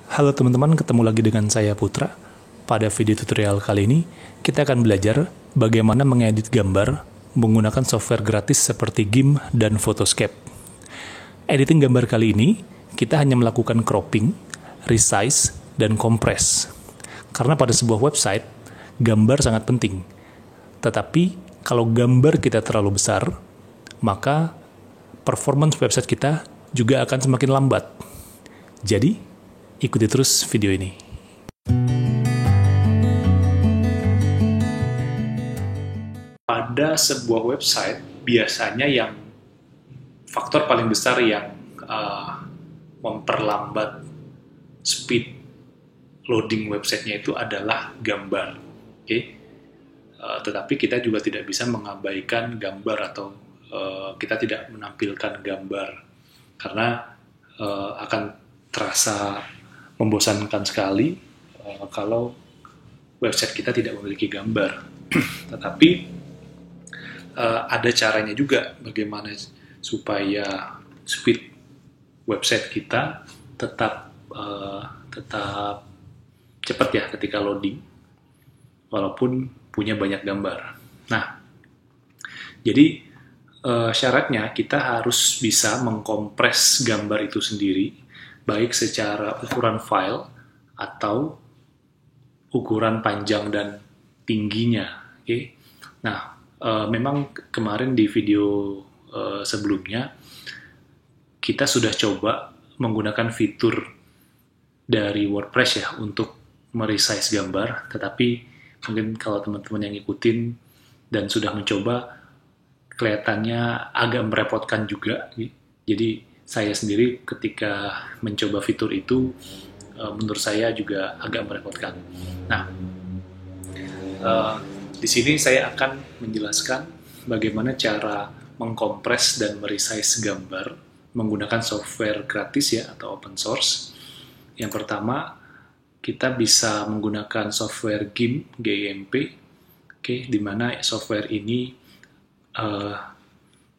Halo teman-teman, ketemu lagi dengan saya Putra. Pada video tutorial kali ini, kita akan belajar bagaimana mengedit gambar menggunakan software gratis seperti GIMP dan Photoscape. Editing gambar kali ini, kita hanya melakukan cropping, resize, dan compress. Karena pada sebuah website, gambar sangat penting. Tetapi, kalau gambar kita terlalu besar, maka performance website kita juga akan semakin lambat. Jadi, ikuti terus video ini. Pada sebuah website, biasanya yang faktor paling besar yang memperlambat speed loading websitenya itu adalah gambar. Tetapi kita juga tidak bisa mengabaikan gambar atau kita tidak menampilkan gambar karena akan terasa membosankan sekali kalau website kita tidak memiliki gambar. Tetapi ada caranya juga bagaimana supaya speed website kita tetap cepat ya ketika loading, walaupun punya banyak gambar. Nah, jadi syaratnya kita harus bisa mengkompres gambar itu sendiri, baik secara ukuran file atau ukuran panjang dan tingginya. Nah, memang kemarin di video sebelumnya kita sudah coba menggunakan fitur dari WordPress ya untuk meresize gambar, tetapi mungkin kalau teman-teman yang ngikutin dan sudah mencoba, kelihatannya agak merepotkan juga. Jadi saya sendiri ketika mencoba fitur itu, menurut saya juga agak merepotkan. Nah, di sini saya akan menjelaskan bagaimana cara mengkompres dan meresize gambar menggunakan software gratis ya atau open source. Yang pertama, kita bisa menggunakan software GIMP, di mana software ini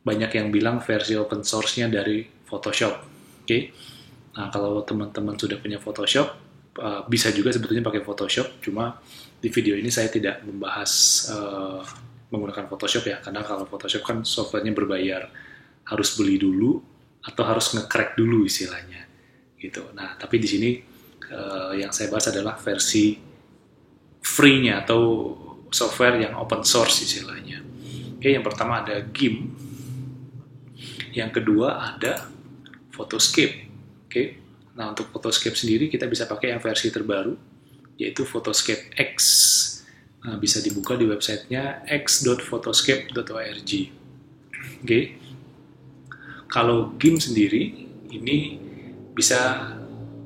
banyak yang bilang versi open source-nya dari Photoshop. Nah, kalau teman-teman sudah punya Photoshop, bisa juga sebetulnya pakai Photoshop, cuma di video ini saya tidak membahas menggunakan Photoshop ya, karena kalau Photoshop kan software-nya berbayar, harus beli dulu atau harus nge-crack dulu istilahnya. Gitu. Nah, tapi di sini yang saya bahas adalah versi free-nya atau software yang open source istilahnya. Yang pertama ada GIMP, yang kedua ada Photoscape. Nah, untuk Photoscape sendiri kita bisa pakai yang versi terbaru, yaitu Photoscape X. Nah, bisa dibuka di websitenya x.photoscape.org. Kalau GIMP sendiri, ini bisa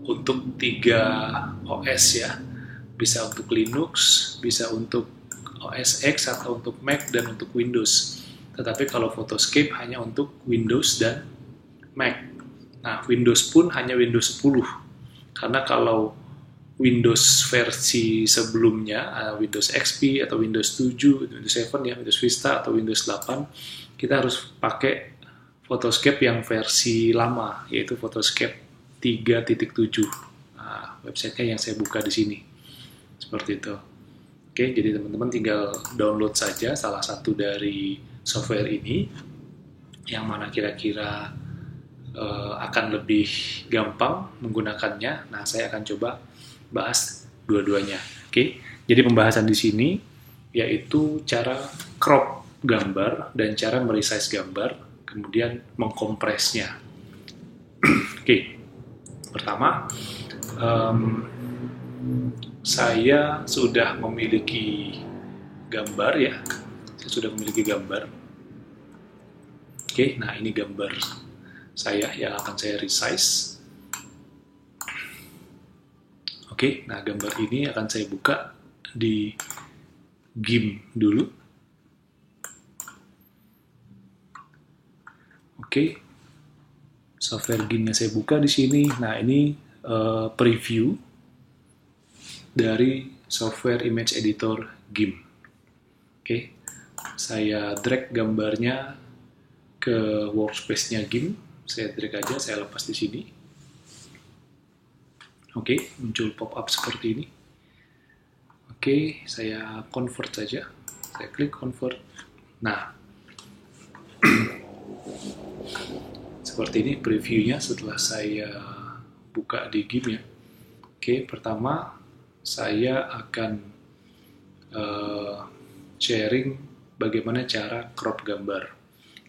untuk 3 OS ya. Bisa untuk Linux, bisa untuk OS X atau untuk Mac dan untuk Windows. Tetapi kalau Photoscape hanya untuk Windows dan Mac. Nah, Windows pun hanya Windows 10. Karena kalau Windows versi sebelumnya, Windows XP atau Windows 7, Windows 7 ya, Windows Vista atau Windows 8, kita harus pakai Photoscape yang versi lama, yaitu Photoscape 3.7. Nah, websitenya yang saya buka di sini. Seperti itu. Jadi teman-teman tinggal download saja salah satu dari software ini, yang mana kira-kira akan lebih gampang menggunakannya. Nah, saya akan coba bahas dua-duanya. Jadi pembahasan di sini yaitu cara crop gambar dan cara meresize gambar, kemudian mengkompresnya. Pertama, saya sudah memiliki gambar ya. Saya sudah memiliki gambar. Nah ini gambar saya yang akan saya resize. Nah gambar ini akan saya buka di GIMP dulu. Software GIMP yang saya buka di sini. Nah ini preview dari software image editor GIMP. Saya drag gambarnya ke workspace-nya GIMP. Saya drag aja, saya lepas di sini. Oke, muncul pop-up seperti ini. Oke, saya convert saja. Saya klik convert. Nah, seperti ini previewnya setelah saya buka di game ya. Oke, pertama saya akan sharing bagaimana cara crop gambar.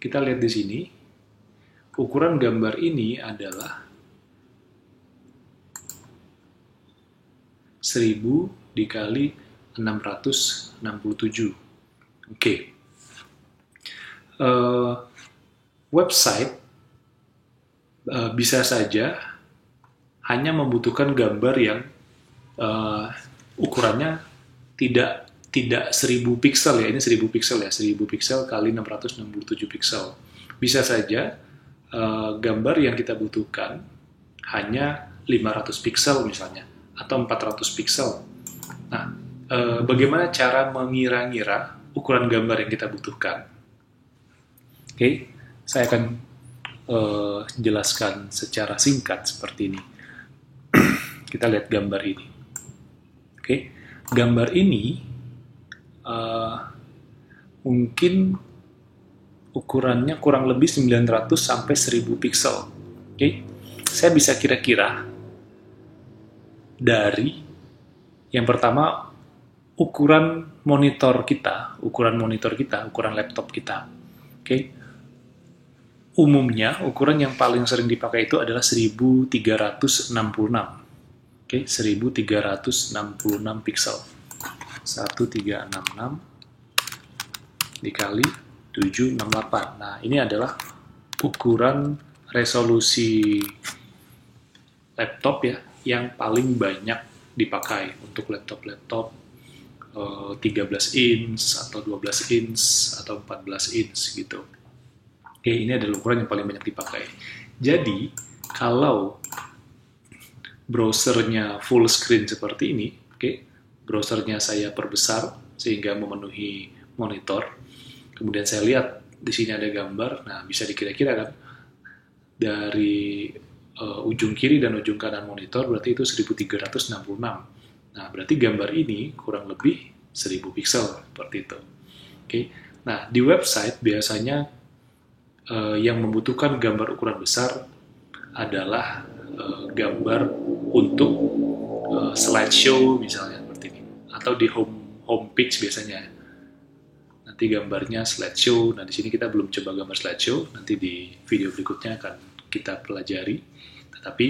Kita lihat di sini, ukuran gambar ini adalah 1000 dikali 667. Oke. Website bisa saja hanya membutuhkan gambar yang ukurannya tidak 1000 pixel ya, ini 1000 pixel ya, 1000 pixel kali 667 pixel. Bisa saja gambar yang kita butuhkan hanya 500 pixel misalnya, atau 400 pixel. Nah, bagaimana cara mengira-ngira ukuran gambar yang kita butuhkan? Oke, saya akan jelaskan secara singkat seperti ini. Kita lihat gambar ini. Oke, gambar ini mungkin ukurannya kurang lebih 900 sampai 1000 pixel. Oke, saya bisa kira-kira dari yang pertama ukuran monitor kita, ukuran laptop kita. Oke. Umumnya ukuran yang paling sering dipakai itu adalah 1366. Oke, 1366 pixel. 1366 dikali 768. Nah, ini adalah ukuran resolusi laptop ya, yang paling banyak dipakai untuk laptop-laptop 13 inch atau 12 inch atau 14 inch gitu. Oke, ini adalah ukuran yang paling banyak dipakai. Jadi, kalau browsernya full screen seperti ini, oke, browsernya saya perbesar sehingga memenuhi monitor. Kemudian saya lihat di sini ada gambar. Nah, bisa dikira-kira kan dari ujung kiri dan ujung kanan monitor berarti itu 1366. Nah, berarti gambar ini kurang lebih 1000 pixel seperti itu. Oke. Nah, di website biasanya yang membutuhkan gambar ukuran besar adalah gambar untuk slideshow misalnya seperti ini, atau di home page biasanya. Nanti gambarnya slideshow. Nah, di sini kita belum coba gambar slideshow. Nanti di video berikutnya akan kita pelajari. Tetapi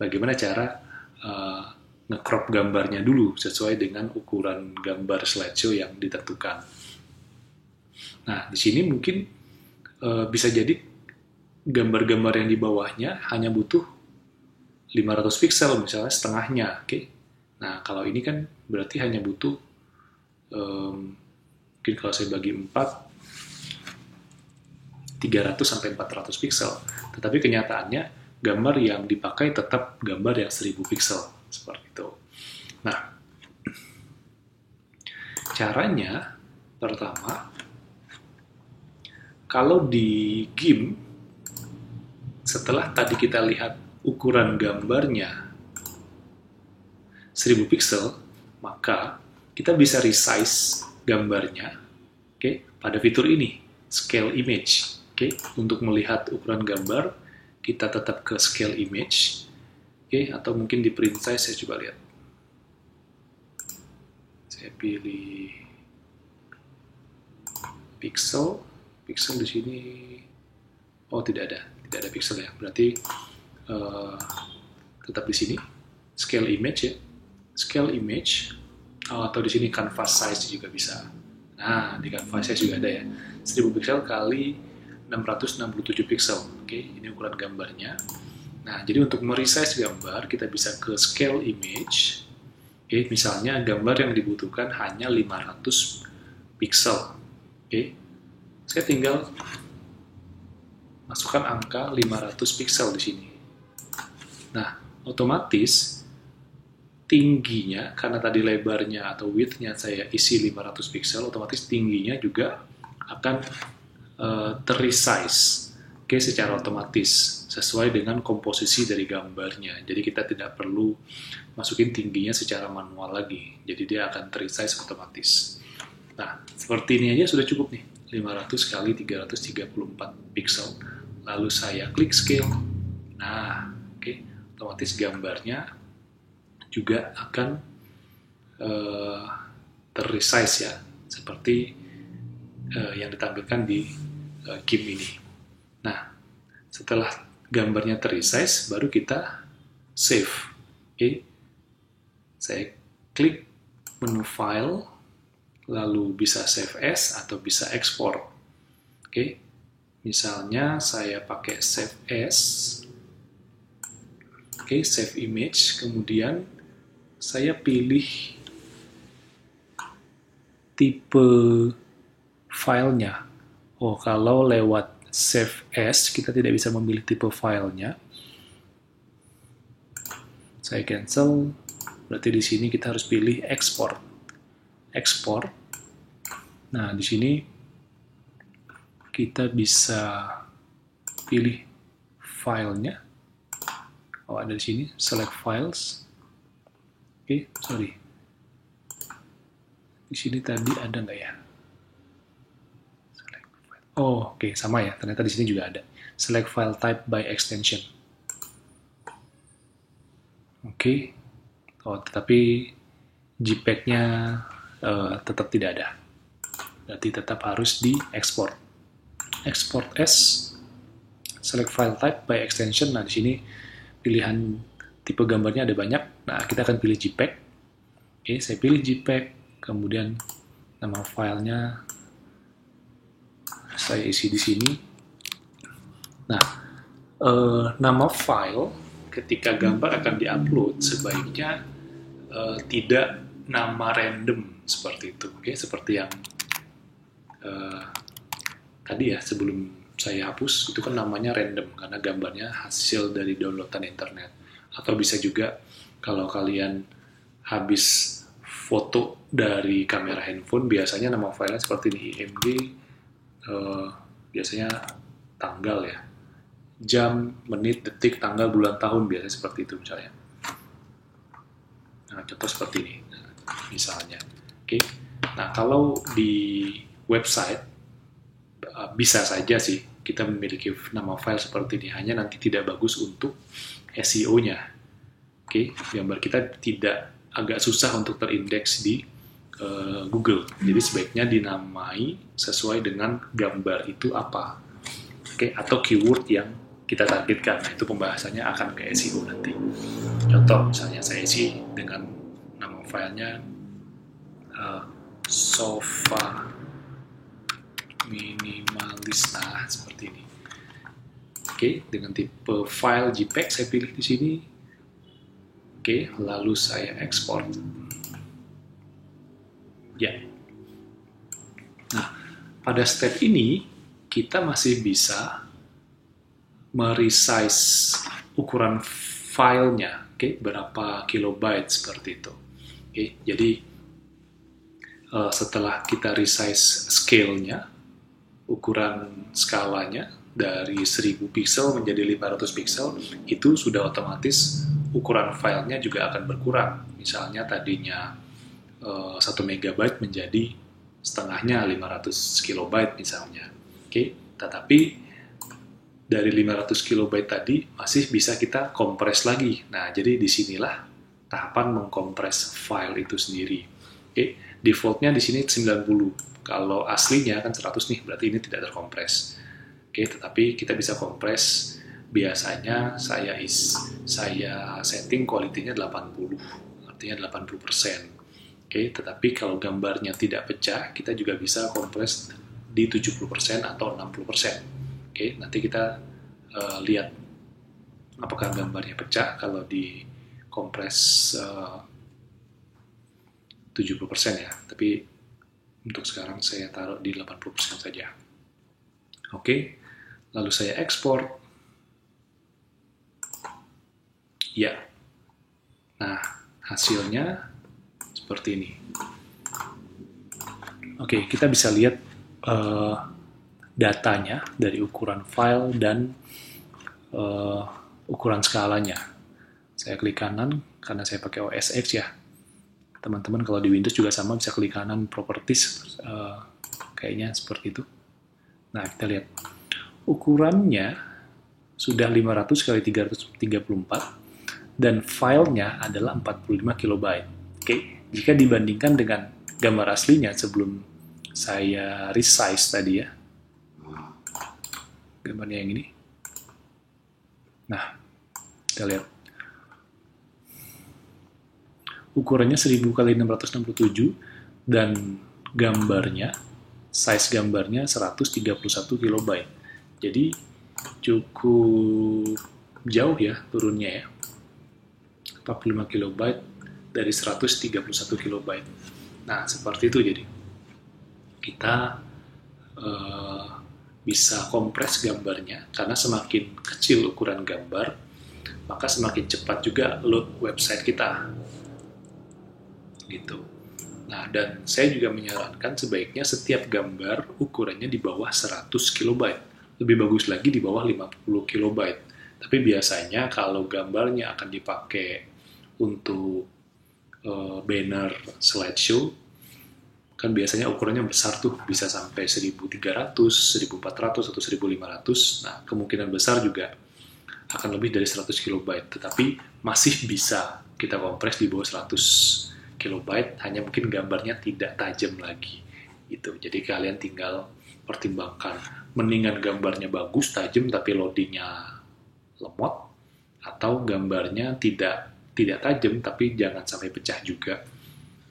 bagaimana cara nge-crop gambarnya dulu sesuai dengan ukuran gambar slideshow yang ditentukan. Nah, di sini mungkin bisa jadi gambar-gambar yang di bawahnya hanya butuh 500 pixel misalnya setengahnya. Oke. Nah, kalau ini kan berarti hanya butuh mungkin kalau saya bagi 4 300 sampai 400 pixel. Tetapi kenyataannya gambar yang dipakai tetap gambar yang 1000 pixel seperti itu. Nah, caranya pertama, kalau di game setelah tadi kita lihat ukuran gambarnya 1000 pixel, maka kita bisa resize gambarnya, pada fitur ini, scale image. Untuk melihat ukuran gambar, kita tetap ke scale image, atau mungkin di print size. Saya coba lihat. Saya pilih pixel di sini. Oh, tidak ada pixel ya. Berarti tetap di sini scale image ya. Scale image, atau di sini canvas size juga bisa. Nah, di canvas size juga ada ya. 1000 pixel kali 667 pixel. Ini ukuran gambarnya. Nah, jadi untuk meresize gambar, kita bisa ke scale image. Misalnya gambar yang dibutuhkan hanya 500 pixel. Saya tinggal masukkan angka 500 pixel di sini. Nah, otomatis tingginya, karena tadi lebarnya atau width-nya saya isi 500 pixel, otomatis tingginya juga akan terresize. Oke, secara otomatis sesuai dengan komposisi dari gambarnya. Jadi kita tidak perlu masukin tingginya secara manual lagi. Jadi dia akan resize otomatis. Nah, seperti ini aja sudah cukup nih. 500 kali 334 pixel. Lalu saya klik scale. Nah, oke, otomatis gambarnya juga akan terresize ya, seperti yang ditampilkan di GIMP ini. Nah, setelah gambarnya terresize, baru kita save. Oke, saya klik menu file, lalu bisa save as atau bisa export. Oke, misalnya saya pakai save as. Oke, save image, kemudian saya pilih tipe filenya. Oh, kalau lewat save as, kita tidak bisa memilih tipe filenya. Saya cancel. Berarti di sini kita harus pilih export. Export. Nah, di sini kita bisa pilih filenya. Oh, ada di sini. Select files. Oke, sorry. Di sini tadi ada nggak ya? Oh, oke, sama ya. Ternyata di sini juga ada. Select file type by extension. Oke. Oh, tetapi JPEG-nya tetap tidak ada. Berarti tetap harus di-export. Export as. Select file type by extension. Nah, di sini pilihan tipe gambarnya ada banyak. Nah, kita akan pilih JPEG. Oke, saya pilih JPEG. Kemudian nama filenya saya isi di sini. Nah, nama file ketika gambar akan diupload sebaiknya tidak nama random seperti itu. Oke, seperti yang tadi ya sebelum saya hapus itu kan namanya random karena gambarnya hasil dari downloadan internet. Atau bisa juga kalau kalian habis foto dari kamera handphone biasanya nama filenya seperti ini img. Biasanya tanggal ya, jam, menit, detik, tanggal, bulan, tahun, biasanya seperti itu misalnya. Nah, contoh seperti ini, misalnya. Oke. Nah, kalau di website bisa saja sih kita memiliki nama file seperti ini, hanya nanti tidak bagus untuk SEO-nya. Oke, gambar kita tidak agak susah untuk terindeks di Google. Jadi sebaiknya dinamai sesuai dengan gambar itu apa. Oke, atau keyword yang kita targetkan. Nah, itu pembahasannya akan ke SEO nanti. Contoh misalnya saya isi dengan nama filenya sofa minimalis, nah seperti ini. Oke, dengan tipe file JPEG saya pilih di sini. Oke, lalu saya export. Ya. Nah, pada step ini kita masih bisa meresize ukuran filenya, oke, berapa kilobyte seperti itu. Oke, jadi setelah kita resize scale-nya, ukuran skalanya dari 1000 pixel menjadi 500 pixel, itu sudah otomatis ukuran filenya juga akan berkurang. Misalnya tadinya 1 megabyte menjadi setengahnya 500 kilobyte misalnya. Oke, tetapi dari 500 kilobyte tadi masih bisa kita kompres lagi. Nah, jadi disinilah tahapan mengkompres file itu sendiri. Oke, defaultnya di sini 90. Kalau aslinya kan 100 nih, berarti ini tidak terkompres. Oke, tetapi kita bisa kompres. Biasanya saya setting quality-nya 80, artinya 80%. Oke, tetapi kalau gambarnya tidak pecah, kita juga bisa kompres di 70% atau 60%. Oke, nanti kita lihat apakah gambarnya pecah kalau di kompres 70% ya. Tapi untuk sekarang saya taruh di 80% saja. Oke, lalu saya ekspor. Ya, nah hasilnya seperti ini. Oke, kita bisa lihat datanya dari ukuran file dan ukuran skalanya. Saya klik kanan karena saya pakai OS X ya. Teman-teman kalau di Windows juga sama, bisa klik kanan properties, kayaknya seperti itu. Nah, kita lihat ukurannya sudah 500 kali 334 dan filenya adalah 45 kilobyte. Oke, jika dibandingkan dengan gambar aslinya sebelum saya resize tadi ya, gambarnya yang ini. Nah, kita lihat ukurannya 1000 kali 667 dan gambarnya, size gambarnya 131 kilobyte. Jadi cukup jauh ya turunnya ya. 45 kilobyte dari 131 kilobyte. Nah, seperti itu jadi. Kita bisa kompres gambarnya, karena semakin kecil ukuran gambar, maka semakin cepat juga load website kita. Gitu. Nah, dan saya juga menyarankan sebaiknya setiap gambar ukurannya di bawah 100 kilobyte. Lebih bagus lagi di bawah 50 kilobyte. Tapi biasanya kalau gambarnya akan dipakai untuk banner slideshow, kan biasanya ukurannya besar tuh, bisa sampai 1300, 1400, atau 1500. Nah, kemungkinan besar juga akan lebih dari 100 kilobyte. Tetapi masih bisa kita kompres di bawah 100 kilobyte, hanya mungkin gambarnya tidak tajam lagi. Itu. Jadi kalian tinggal pertimbangkan, mendingan gambarnya bagus, tajam, tapi loadingnya lemot, atau gambarnya tidak tajam, tapi jangan sampai pecah juga,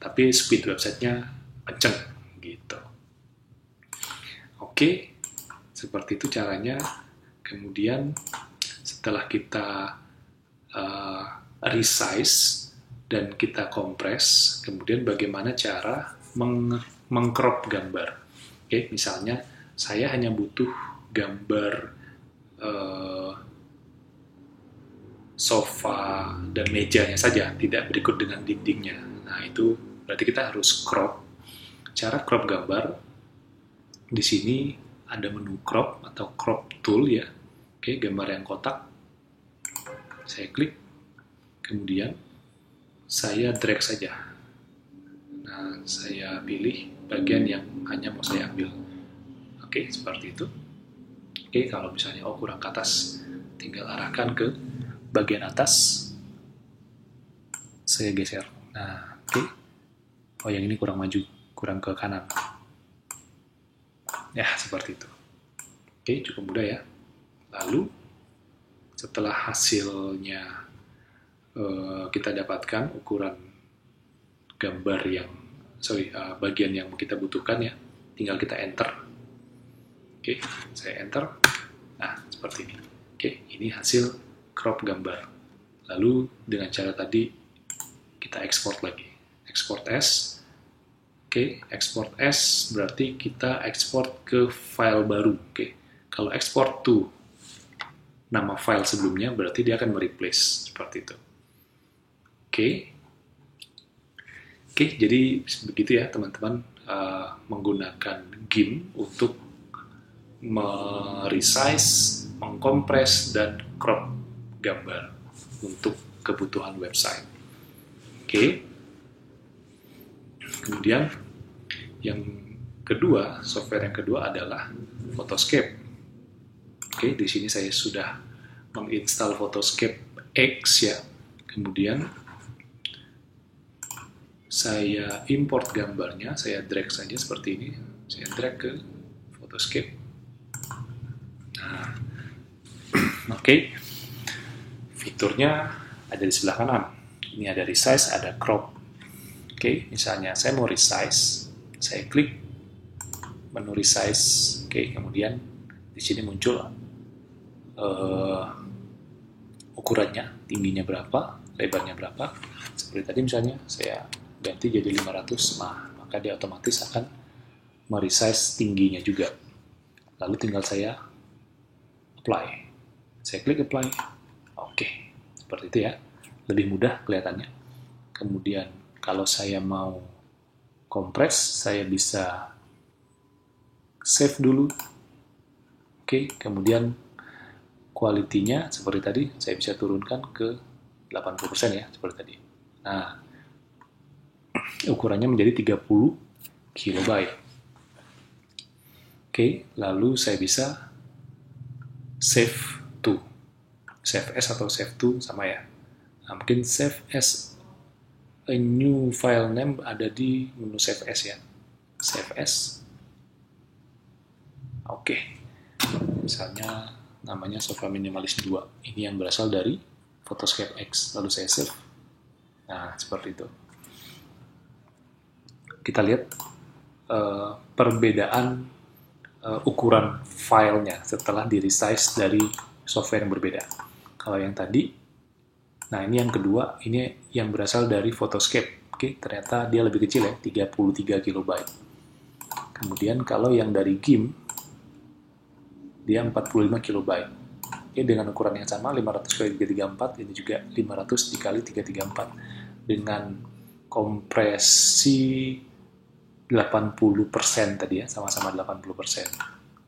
tapi speed websitenya kenceng, gitu. Oke, seperti itu caranya. Kemudian setelah kita resize dan kita kompres, kemudian bagaimana cara mengcrop gambar. Oke, misalnya saya hanya butuh gambar sofa dan mejanya saja, tidak berikut dengan dindingnya. Nah, itu berarti kita harus crop. Cara crop gambar, di sini ada menu crop atau crop tool ya. Oke, gambar yang kotak, saya klik, kemudian saya drag saja. Nah, saya pilih bagian yang hanya mau saya ambil. Oke, seperti itu. Oke, kalau misalnya kurang ke atas, tinggal arahkan ke bagian atas. Saya geser. Nah, oke. Oh, yang ini kurang maju, kurang ke kanan. Ya, seperti itu. Oke, cukup mudah ya. Lalu, setelah hasilnya kita dapatkan ukuran gambar yang bagian yang kita butuhkan ya, tinggal kita enter. Oke, saya enter. Nah, seperti ini. Oke, ini hasil crop gambar. Lalu dengan cara tadi kita export lagi. Export as. Oke, export as berarti kita export ke file baru. Oke, kalau export to nama file sebelumnya berarti dia akan mereplace seperti itu. Oke, jadi begitu ya teman-teman, menggunakan GIMP untuk meresize, mengkompres, dan crop gambar untuk kebutuhan website. Oke. Kemudian yang kedua, software yang kedua adalah Photoscape. Oke, di sini saya sudah menginstal Photoscape X ya. Kemudian saya import gambarnya, saya drag saja seperti ini. Saya drag ke Photoscape. Nah, oke. Fiturnya ada di sebelah kanan. Ini ada resize, ada crop. Oke, misalnya saya mau resize, saya klik menu resize. Oke, kemudian di sini muncul ukurannya, tingginya berapa, lebarnya berapa. Seperti tadi misalnya saya ganti jadi 500, nah maka dia otomatis akan meresize tingginya juga. Lalu tinggal saya apply. Saya klik apply. Oke, seperti itu ya. Lebih mudah kelihatannya. Kemudian kalau saya mau kompres, saya bisa save dulu. Oke, kemudian kualitinya seperti tadi, saya bisa turunkan ke 80% ya, seperti tadi. Nah, ukurannya menjadi 30 kilobyte. Oke, lalu saya bisa save to. Save as atau save to sama ya. Nah, mungkin save as a new file name ada di menu save as ya. Save as. Oke. Misalnya namanya Sofa Minimalis 2. Ini yang berasal dari Photoscape X. Lalu saya save. Nah, seperti itu. Kita lihat perbedaan ukuran filenya setelah di resize dari software yang berbeda. Kalau yang tadi, nah ini yang kedua, ini yang berasal dari Photoscape. Oke, ternyata dia lebih kecil ya, 33 kilobyte. Kemudian kalau yang dari GIMP, dia 45 kilobyte. Oke, dengan ukuran yang sama, 500 x 334, ini juga 500 dikali 334. Dengan kompresi 80% tadi ya, sama-sama 80%.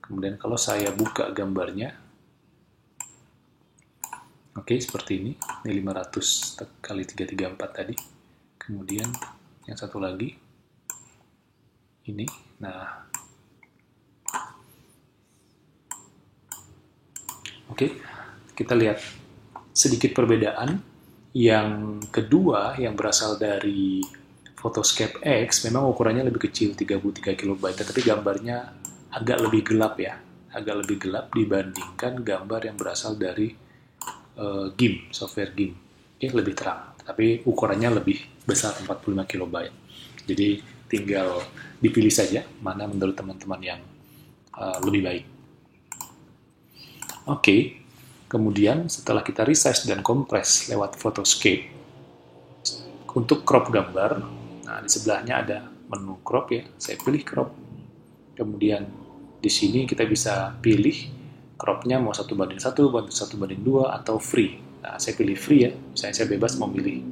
Kemudian kalau saya buka gambarnya, oke, seperti ini 500 kali 334 tadi. Kemudian yang satu lagi, ini, nah, oke, kita lihat sedikit perbedaan. Yang kedua, yang berasal dari Photoscape X, memang ukurannya lebih kecil, 33 KB, tapi gambarnya agak lebih gelap ya. Agak lebih gelap dibandingkan gambar yang berasal dari GIMP, software GIMP. Oke, lebih terang, tapi ukurannya lebih besar, 45 KB. Jadi tinggal dipilih saja mana menurut teman-teman yang lebih baik. Oke, kemudian setelah kita resize dan compress lewat Photoscape, untuk crop gambar, nah di sebelahnya ada menu crop ya, saya pilih crop. Kemudian di sini kita bisa pilih cropnya mau 1:1, 1:2, atau free. Nah, saya pilih free ya, saya bebas mau pilih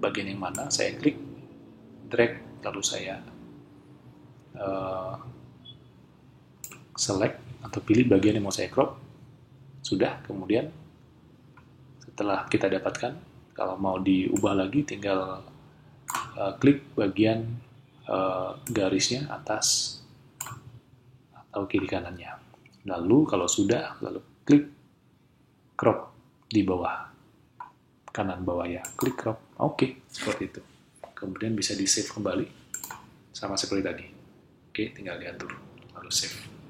bagian yang mana, saya klik, drag, lalu saya select atau pilih bagian yang mau saya crop. Sudah, kemudian setelah kita dapatkan, kalau mau diubah lagi tinggal klik bagian garisnya atas atau kiri kanannya. Lalu kalau sudah, lalu klik crop di bawah, kanan bawah ya, klik crop. Oke, seperti itu. Kemudian bisa di save kembali, sama seperti tadi. Oke, tinggal diatur, lalu save.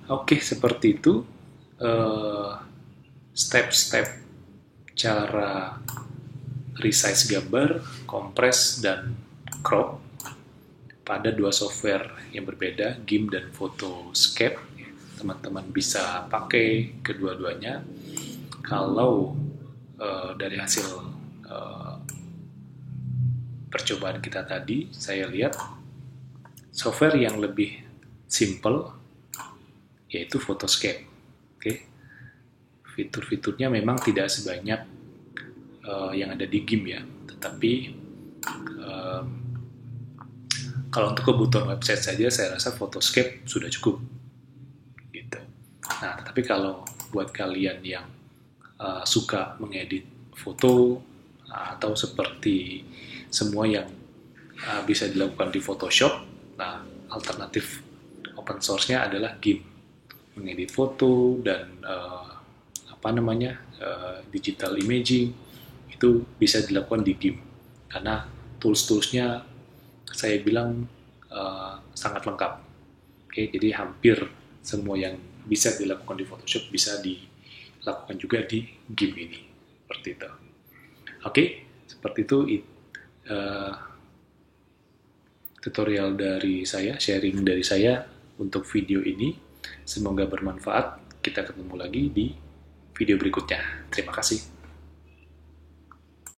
Oke, seperti itu step-step cara resize gambar, compress, dan crop pada dua software yang berbeda, GIMP dan Photoscape. Teman-teman bisa pakai kedua-duanya. Kalau dari hasil percobaan kita tadi, saya lihat software yang lebih simple yaitu Photoscape. Oke, fitur-fiturnya memang tidak sebanyak yang ada di GIMP ya, tetapi kalau untuk kebutuhan website saja saya rasa Photoscape sudah cukup gitu. Nah, tetapi kalau buat kalian yang suka mengedit foto atau seperti semua yang bisa dilakukan di Photoshop, nah alternatif open source-nya adalah GIMP, mengedit foto dan digital imaging itu bisa dilakukan di GIMP karena tools-toolsnya saya bilang sangat lengkap. Oke, jadi hampir semua yang bisa dilakukan di Photoshop bisa dilakukan juga di GIMP ini, seperti itu. Oke, seperti itu tutorial dari saya, sharing dari saya untuk video ini. Semoga bermanfaat. Kita ketemu lagi di video berikutnya. Terima kasih.